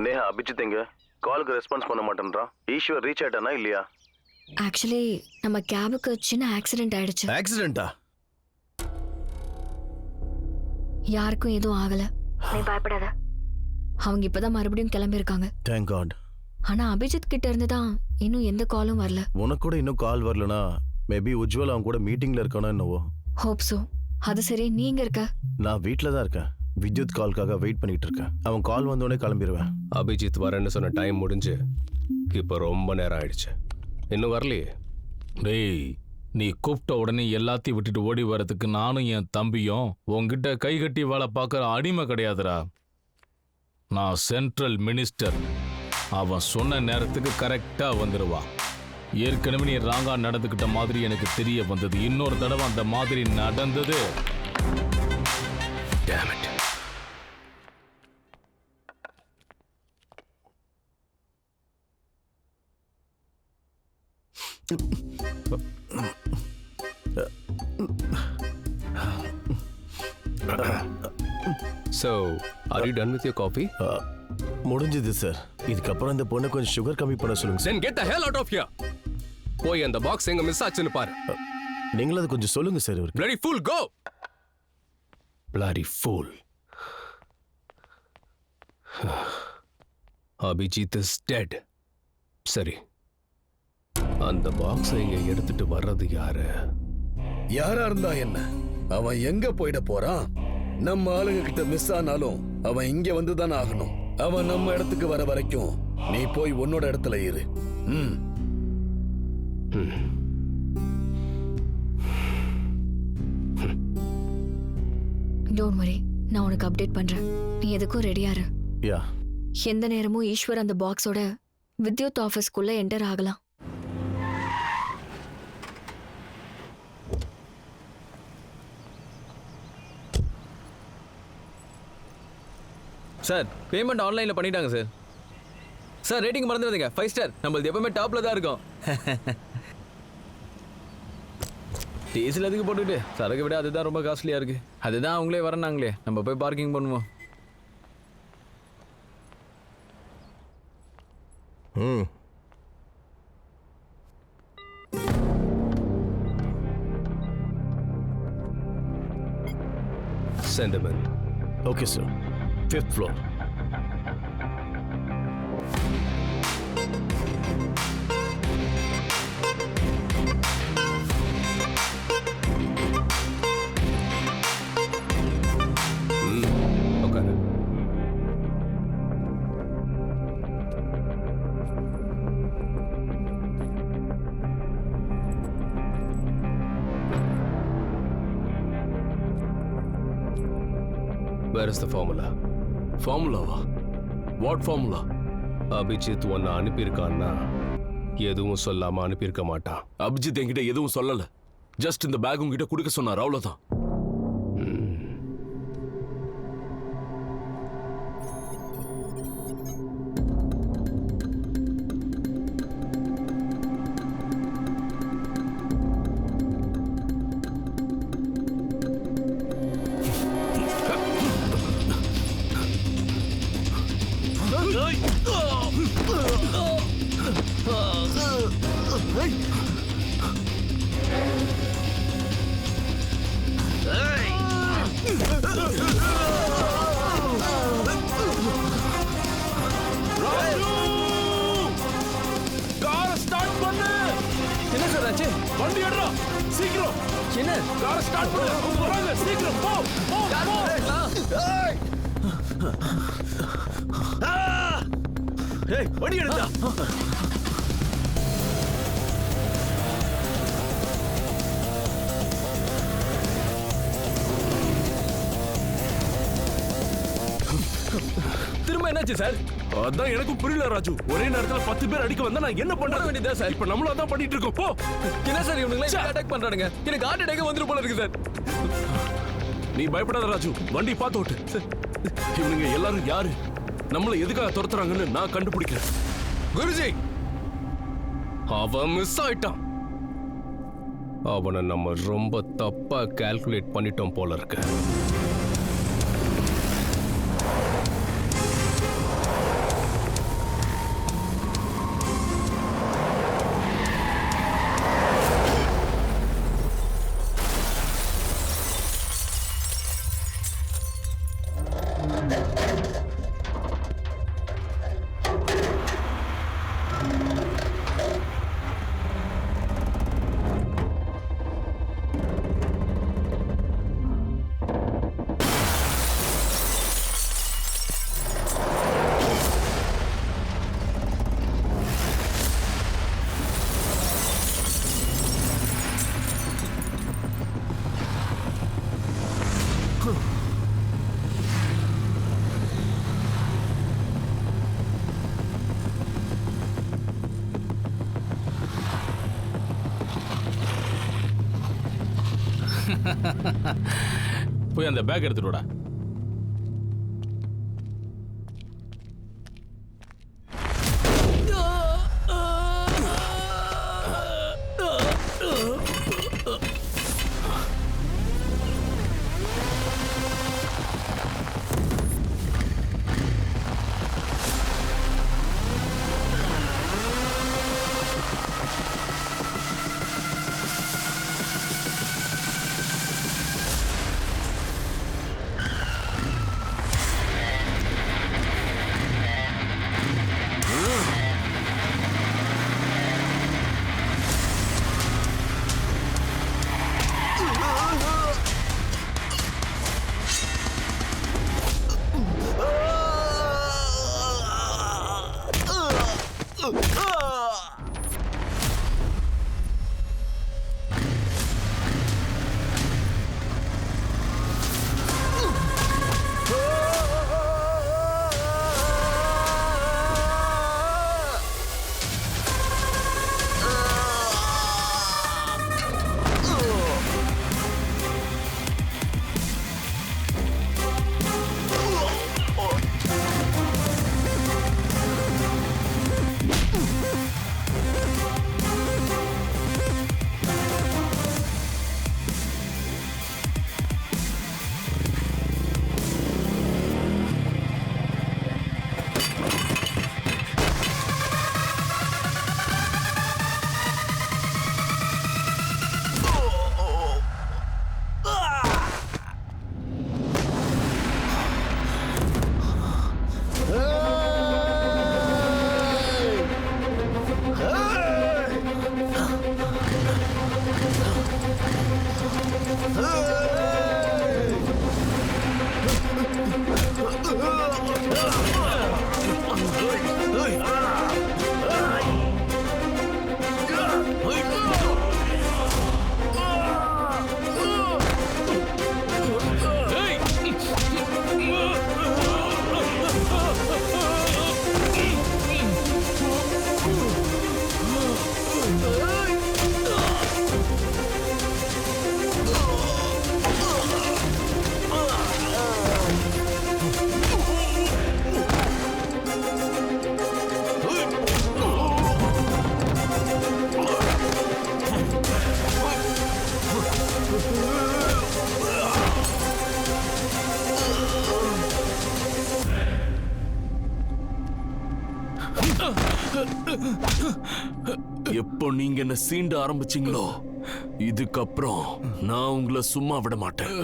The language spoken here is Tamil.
நேஹா அபிஜித் எங்க காலுக்கு ரெஸ்பான்ஸ் பண்ண மாட்டேன்றான். ஈஸ்வர் ரீச் ஆயிட்டானா இல்லையா? ஆக்சுவலி நம்ம கேபுக்கு சின்ன ஆக்சிடென்ட் ஆயிடுச்சு. ஆக்சிடென்ட்டா? யாருக்கும் எதுவும் ஆகல, நீ பயப்படாத. அவங்க இப்பதான் மறுபடியும் கிளம்பி இருக்காங்க. Thank God. ஆனா அபிஜித் கிட்ட இருந்து தான் இன்னும் எந்த காலும் வரல. உனக்கு கூட இன்னும் கால் வரலனா மேபி உஜ்வல் அவங்க கூட மீட்டிங்ல இருக்கானோ என்னவோ. Hope so. அது சரி, நீங்க இருக்க? நான் வீட்டில் தான் இருக்கேன். வித்யுத் கால்க்காக வெயிட் பண்ணிட்டு இருக்கேன். அவன் கால் வந்தோடனே கிளம்பிடுவேன். அபிஜித் வரேன்னு சொன்ன டைம் முடிஞ்சு இப்போ ரொம்ப நேரம் ஆயிடுச்சு, இன்னும் வரலையே. டேய், நீ கூப்பிட்ட உடனே எல்லாத்தையும் விட்டுட்டு ஓடி வரதுக்கு நானும் என் தம்பியும் உங்ககிட்ட கை கட்டி வேலை பார்க்குற அடிமை கிடையாதுடா. நான் சென்ட்ரல் மினிஸ்டர். அவன் சொன்ன நேரத்துக்கு கரெக்டாக வந்துடுவான். ஏற்கனவே நீ ராங்கா நடந்துக்கிட்ட மாதிரி எனக்கு தெரிய வந்தது. இன்னொரு தடவை அந்த மாதிரி நடந்தது. Damn it. So, are you done with your coffee? முடிஞ்சது சார். இதுக்கப்புறம் இந்த பொண்ணு கொஞ்சம் சுகர் கம்மி பண்ண சொல்லுங்க sir. Then get the hell out of here. போய் அந்த பாக்ஸ் எங்க மிஸ் ஆச்சுன்னு பாரு. நீங்களும் அது கொஞ்சம் சொல்லுங்க சார். இவருக்கு Bloody fool, go. Bloody fool. Abhijit is dead. சரி, அந்த பாக்ஸ் இங்க எடுத்துட்டு வர்றது யாரு? யாரா இருந்தா என்ன, அவன் எங்க போயிட போறான்? நம்ம ஆளுங்க கிட்ட மிஸ் ஆனாலும் அவன் இங்க வந்துதான் ஆகணும். அவன் நம்ம இடத்துக்கு வர வரைக்கும் நீ போய் உன்னோட இடத்துல இரு. டோன்ட் வரி, நான் உனக்கு அப்டேட் பண்றேன். நீ எதுக்கும் ரெடியா இரு. யா. எந்த நேரமும் ஈஸ்வர் அந்த பாக்ஸோட வித்யுத் ஆபீஸ்க்குள்ள என்டர் ஆகலாம். சார், பேமெண்ட் ஆன்லைனில் பண்ணிட்டாங்க சார். சார், ரேட்டிங் மறந்துடுங்க. 5 ஸ்டார். நம்மளது எப்பவுமே டாப்பில் தான் இருக்கும். டீசல் அதுக்கு போட்டுக்கிட்டு சரக்கு விட அதுதான் ரொம்ப காஸ்ட்லியாக இருக்குது. அதுதான் அவங்களே வரனாங்களே, நம்ம போய் பார்க்கிங் பண்ணுவோம். Send him in. Okay sir. 5th floor. Okay. Where is the formula? ஃபார்முலாவா? What formula? அபிஜித் ஒன்னு அனுப்பியிருக்கான்னா எதுவும் சொல்லாம அனுப்பியிருக்க மாட்டான். அபிஜித் என்கிட்ட எதுவும் சொல்லல. ஜஸ்ட் இந்த பேக் உங்ககிட்ட கொடுக்க சொன்னார், அவ்வளவுதான். என்ன சார் ஆச்சு? வண்டி எடுறா, சீக்கிரம். என்ன? காரை ஸ்டார்ட் பண்ணு. அவங்க வராங்க, சீக்கிரம் போ. ஏய், வண்டி எடுடா. திரும்ப என்னாச்சு சார்? அதான் எனக்கும் புரியல ராஜு. ஒரே நேரத்துல 10 பேர் அடிக்க வந்தா நான் என்ன பண்ண வேண்டியதா சார்? இப்ப நம்மளும் அதான் பண்ணிட்டு இருக்கோம். போ. என்ன சார் இவனுங்களே அட்டாக் பண்றானுங்க? எனக்கு ஹார்ட் அட்டாக் வந்துரும் போல இருக்கு சார். நீ பயப்படாத ராஜு, வண்டி பார்த்து ஓட்டு. இவனுங்க எல்லாரும் யாரு, நம்மள எதுக்காக துரத்துறாங்கன்னு நான் கண்டுபிடிக்கிறேன். குருஜி, அவன் மிஸ் ஆயிட்டான். அவனை நம்ம ரொம்ப தப்பா கால்குலேட் பண்ணிட்டோம் போல இருக்கு. போய் அந்த பேக் எடுத்துட்டு வாடா. எப்போ நீங்க என்ன சீண்ட ஆரம்பிச்சீங்களோ இதுக்கப்புறம் நான் உங்களை சும்மா விட மாட்டேன்.